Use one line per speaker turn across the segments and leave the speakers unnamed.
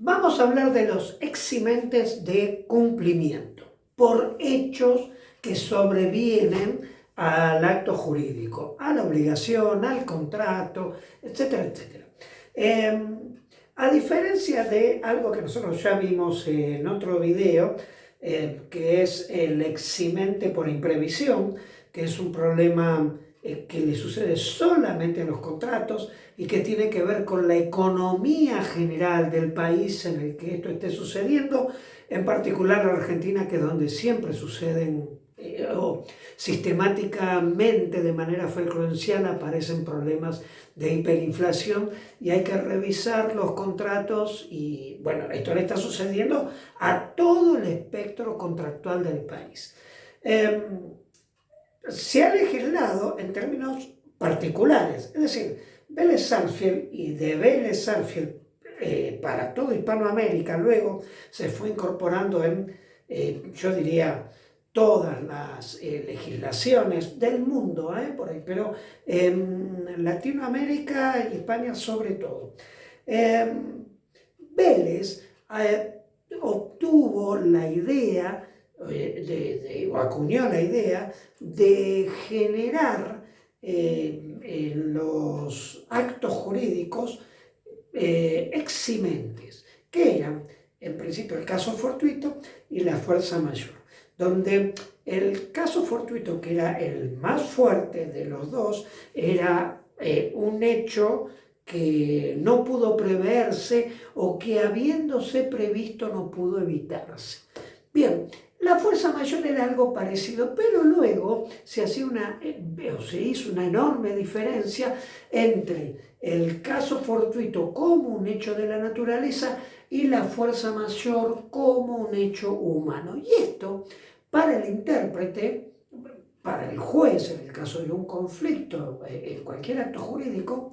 Vamos a hablar de los eximentes de cumplimiento por hechos que sobrevienen al acto jurídico, a la obligación, al contrato, etcétera, etcétera. A diferencia de algo que nosotros ya vimos en otro video, que es el eximente por imprevisión, que es un problema que le sucede solamente en los contratos y que tiene que ver con la economía general del país en el que esto esté sucediendo, en particular en Argentina, que es donde siempre suceden o sistemáticamente de manera frecuencial aparecen problemas de hiperinflación y hay que revisar los contratos y bueno, esto le está sucediendo a todo el espectro contractual del país. Se ha legislado en términos particulares, es decir, Vélez Sarsfield y de Vélez Sarsfield para toda Hispanoamérica luego se fue incorporando en, yo diría, todas las legislaciones del mundo, por ahí, pero en Latinoamérica y España sobre todo. Vélez obtuvo la idea o acuñó la idea de generar en los actos jurídicos eximentes, que eran en principio el caso fortuito y la fuerza mayor, donde el caso fortuito, que era el más fuerte de los dos, era un hecho que no pudo preverse o que habiéndose previsto no pudo evitarse. Bien, la fuerza mayor era algo parecido, pero luego se hizo una enorme diferencia entre el caso fortuito como un hecho de la naturaleza y la fuerza mayor como un hecho humano. Y esto, para el intérprete, para el juez, en el caso de un conflicto, en cualquier acto jurídico,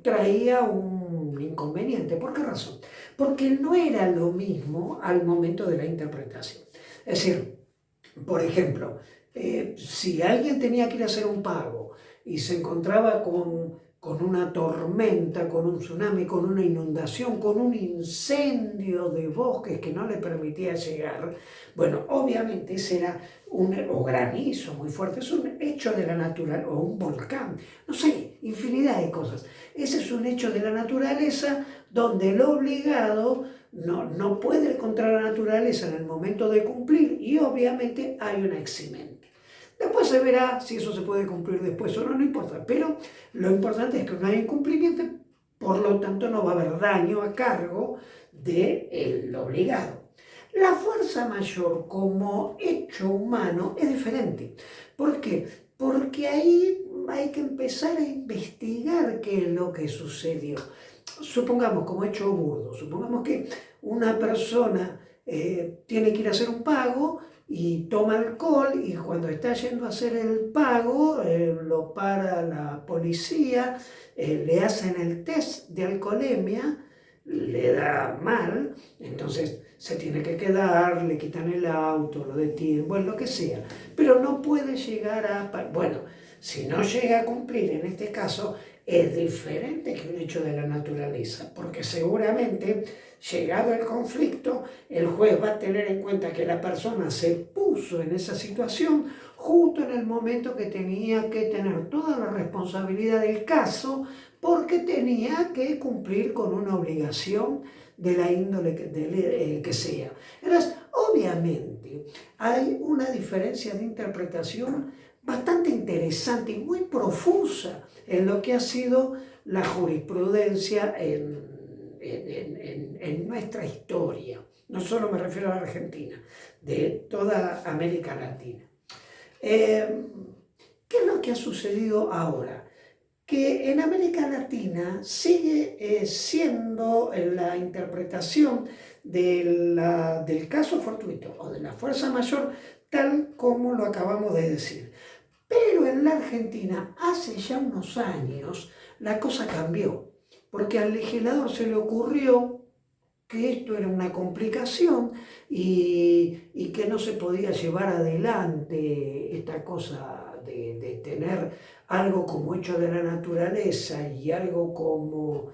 traía un inconveniente. ¿Por qué razón? Porque no era lo mismo al momento de la interpretación. Es decir, por ejemplo, si alguien tenía que ir a hacer un pago y se encontraba con una tormenta, con un tsunami, con una inundación, con un incendio de bosques que no le permitía llegar, bueno, obviamente ese era o granizo muy fuerte, es un hecho de la naturaleza, o un volcán, no sé, infinidad de cosas. Ese es un hecho de la naturaleza donde el obligado no puede contra la naturaleza en el momento de cumplir y obviamente hay una eximente. Después se verá si eso se puede cumplir después o no, no importa, pero lo importante es que no hay incumplimiento, por lo tanto no va a haber daño a cargo del obligado. La fuerza mayor como hecho humano es diferente. ¿Por qué? Porque ahí hay que empezar a investigar qué es lo que sucedió. Supongamos, como hecho burdo, supongamos que una persona tiene que ir a hacer un pago y toma alcohol y cuando está yendo a hacer el pago lo para la policía, le hacen el test de alcoholemia, le da mal, entonces se tiene que quedar, le quitan el auto, lo detienen, bueno, lo que sea, pero no puede llegar a... Bueno, si no llega a cumplir en este caso, es diferente que un hecho de la naturaleza, porque seguramente, llegado el conflicto, el juez va a tener en cuenta que la persona se puso en esa situación justo en el momento que tenía que tener toda la responsabilidad del caso, porque tenía que cumplir con una obligación de la índole que sea. Entonces, obviamente, hay una diferencia de interpretación bastante interesante y muy profusa en lo que ha sido la jurisprudencia en nuestra historia. No solo me refiero a la Argentina, de toda América Latina. ¿Qué es lo que ha sucedido ahora? Que en América Latina sigue siendo la interpretación del caso fortuito o de la fuerza mayor tal como lo acabamos de decir. Pero en la Argentina, hace ya unos años, la cosa cambió, porque al legislador se le ocurrió que esto era una complicación y que no se podía llevar adelante esta cosa de tener algo como hecho de la naturaleza y algo como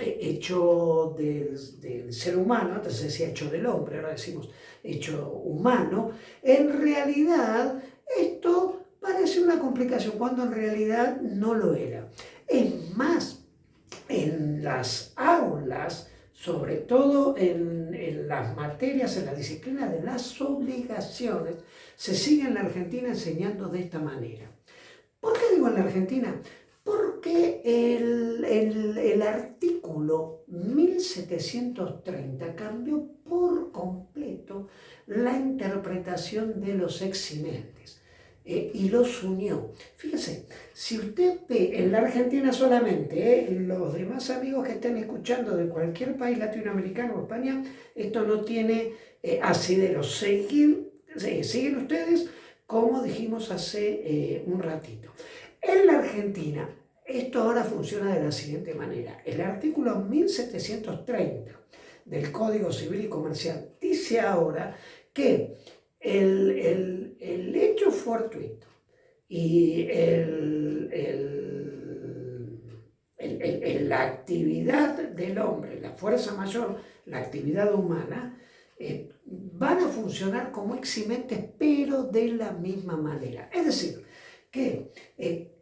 hecho del ser humano, antes se decía hecho del hombre, ahora decimos hecho humano, en realidad esto parece una complicación cuando en realidad no lo era. Es más, en las aulas, sobre todo en las materias, en la disciplina de las obligaciones, se sigue en la Argentina enseñando de esta manera. ¿Por qué digo en la Argentina? Porque el artículo 1730 cambió por completo la interpretación de los eximentes y los unió. Fíjese, si usted ve en la Argentina solamente, los demás amigos que estén escuchando de cualquier país latinoamericano o España, esto no tiene asidero. Siguen ustedes como dijimos hace un ratito. En la Argentina, esto ahora funciona de la siguiente manera. El artículo 1730 del Código Civil y Comercial dice ahora que el hecho fortuito y la actividad del hombre, la fuerza mayor, la actividad humana, van a funcionar como eximentes, pero de la misma manera. Es decir, que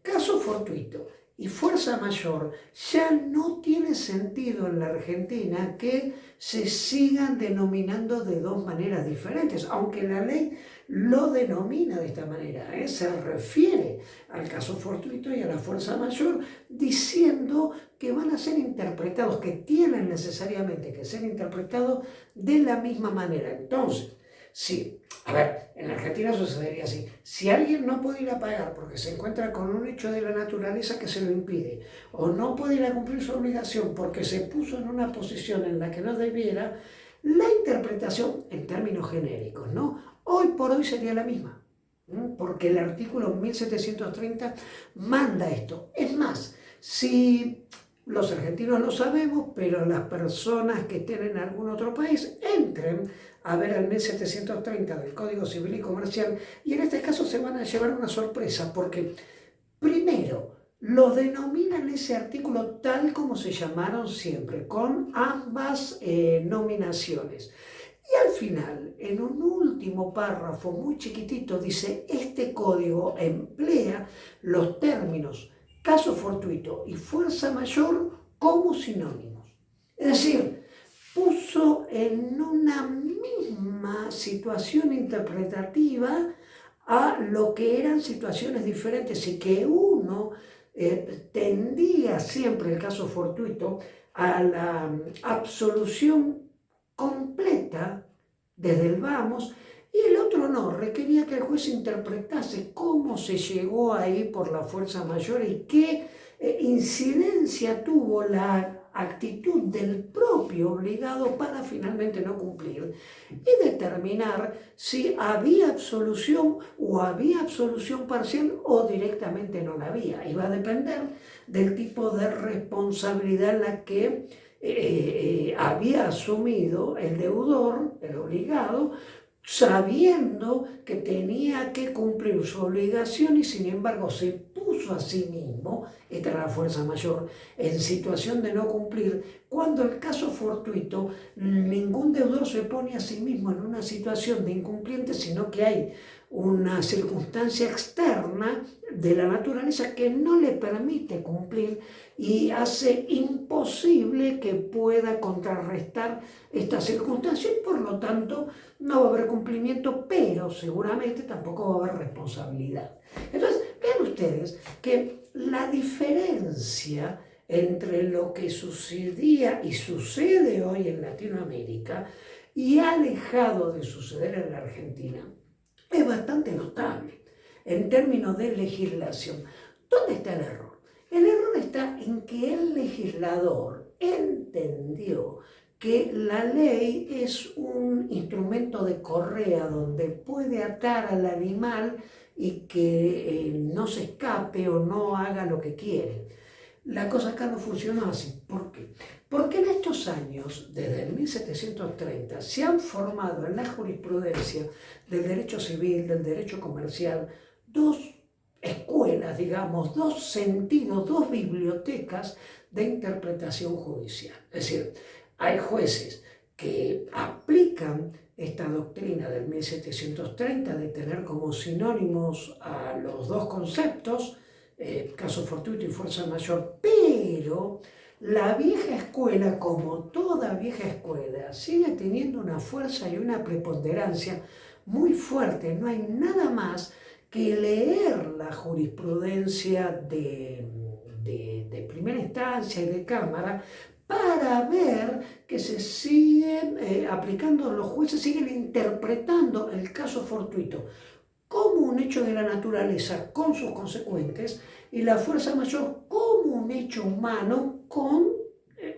caso fortuito y fuerza mayor ya no tiene sentido en la Argentina que se sigan denominando de dos maneras diferentes, aunque la ley lo denomina de esta manera, se refiere al caso fortuito y a la fuerza mayor, diciendo que van a ser interpretados, que tienen necesariamente que ser interpretados de la misma manera. Entonces, sí, a ver, en la Argentina sucedería así. Si alguien no puede ir a pagar porque se encuentra con un hecho de la naturaleza que se lo impide, o no puede ir a cumplir su obligación porque se puso en una posición en la que no debiera, la interpretación en términos genéricos, ¿no? Hoy por hoy sería la misma, porque el artículo 1730 manda esto. Es más, si los argentinos lo sabemos, pero las personas que estén en algún otro país entren a ver el 1730 del Código Civil y Comercial y en este caso se van a llevar una sorpresa porque primero lo denominan ese artículo tal como se llamaron siempre, con ambas nominaciones. Y al final, en un último párrafo muy chiquitito, dice: este código emplea los términos caso fortuito y fuerza mayor como sinónimos. Es decir, puso en una misma situación interpretativa a lo que eran situaciones diferentes y que uno tendía siempre, el caso fortuito, a la absolución completa desde el vamos, y el otro no, requería que el juez interpretase cómo se llegó ahí por la fuerza mayor y qué incidencia tuvo la actitud del propio obligado para finalmente no cumplir y determinar si había absolución o había absolución parcial o directamente no la había. Iba a depender del tipo de responsabilidad en la que había asumido el deudor, el obligado, sabiendo que tenía que cumplir su obligación y sin embargo se puso a sí mismo, esta era la fuerza mayor, en situación de no cumplir, cuando el caso fortuito, ningún deudor se pone a sí mismo en una situación de incumpliente, sino que hay una circunstancia externa de la naturaleza que no le permite cumplir y hace imposible que pueda contrarrestar esta circunstancia y por lo tanto no va a haber cumplimiento, pero seguramente tampoco va a haber responsabilidad. Entonces, vean ustedes que la diferencia entre lo que sucedía y sucede hoy en Latinoamérica y ha dejado de suceder en la Argentina es bastante notable en términos de legislación. ¿Dónde está el error? El error está en que el legislador entendió que la ley es un instrumento de correa donde puede atar al animal y que no se escape o no haga lo que quiere. La cosa acá no funcionó así. ¿Por qué? Porque en estos años, desde el 1730, se han formado en la jurisprudencia del derecho civil, del derecho comercial, dos escuelas distintas, digamos, dos sentidos, dos bibliotecas de interpretación judicial. Es decir, hay jueces que aplican esta doctrina del 1730 de tener como sinónimos a los dos conceptos, caso fortuito y fuerza mayor, pero la vieja escuela, como toda vieja escuela, sigue teniendo una fuerza y una preponderancia muy fuerte. No hay nada más que leer la jurisprudencia de primera instancia y de cámara para ver que se siguen aplicando, los jueces siguen interpretando el caso fortuito como un hecho de la naturaleza con sus consecuentes y la fuerza mayor como un hecho humano con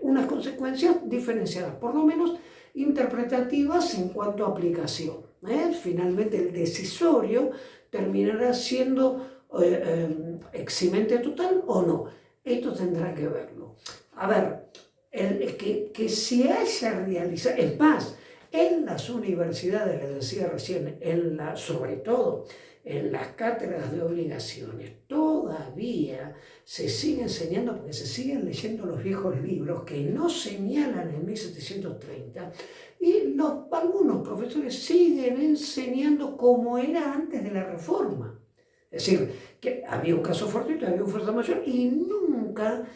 unas consecuencias diferenciadas, por lo menos interpretativas en cuanto a aplicación. Finalmente el decisorio terminará siendo eximente total o no. Esto tendrá que verlo. A ver, que se haya realizado, es más, en las universidades, les decía recién, sobre todo en las cátedras de obligaciones, todavía se sigue enseñando, porque se siguen leyendo los viejos libros que no señalan en 1730, y algunos profesores siguen enseñando como era antes de la reforma. Es decir, que había un caso fortuito, había un fuerza mayor, y nunca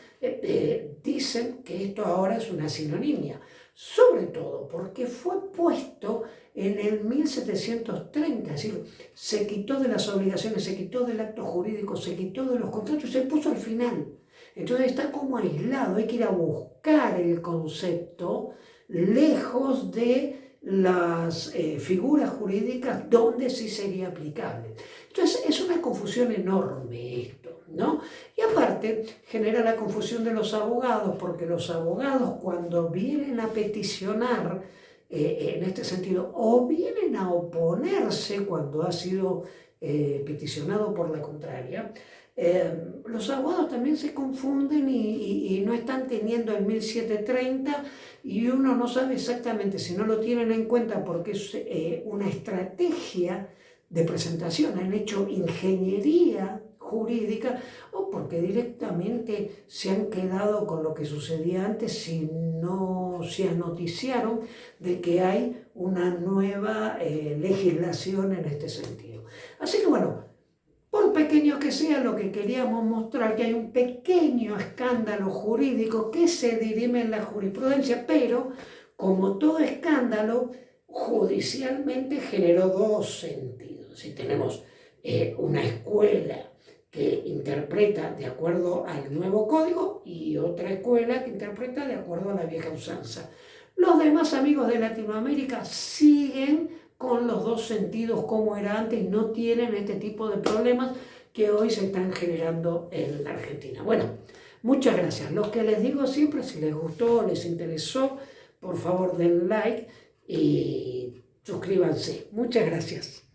dicen que esto ahora es una sinonimia. Sobre todo porque fue puesto en el 1730, es decir, se quitó de las obligaciones, se quitó del acto jurídico, se quitó de los contratos y se puso al final. Entonces está como aislado, hay que ir a buscar el concepto lejos de las figuras jurídicas donde sí sería aplicable. Entonces es una confusión enorme esto, ¿no? Y aparte genera la confusión de los abogados, porque los abogados cuando vienen a peticionar en este sentido, o vienen a oponerse cuando ha sido peticionado por la contraria, los abogados también se confunden y no están teniendo el 1730 y uno no sabe exactamente si no lo tienen en cuenta porque es una estrategia de presentación, han hecho ingeniería jurídica o porque directamente se han quedado con lo que sucedía antes si no se noticiaron de que hay una nueva legislación en este sentido. Así que bueno, por pequeño que sea, lo que queríamos mostrar que hay un pequeño escándalo jurídico que se dirime en la jurisprudencia, pero como todo escándalo, judicialmente generó dos sentidos. Si tenemos una escuela que interpreta de acuerdo al nuevo código y otra escuela que interpreta de acuerdo a la vieja usanza. Los demás amigos de Latinoamérica siguen con los dos sentidos como era antes y no tienen este tipo de problemas que hoy se están generando en la Argentina. Bueno, muchas gracias. Los que les digo siempre, si les gustó, les interesó, por favor den like y suscríbanse. Muchas gracias.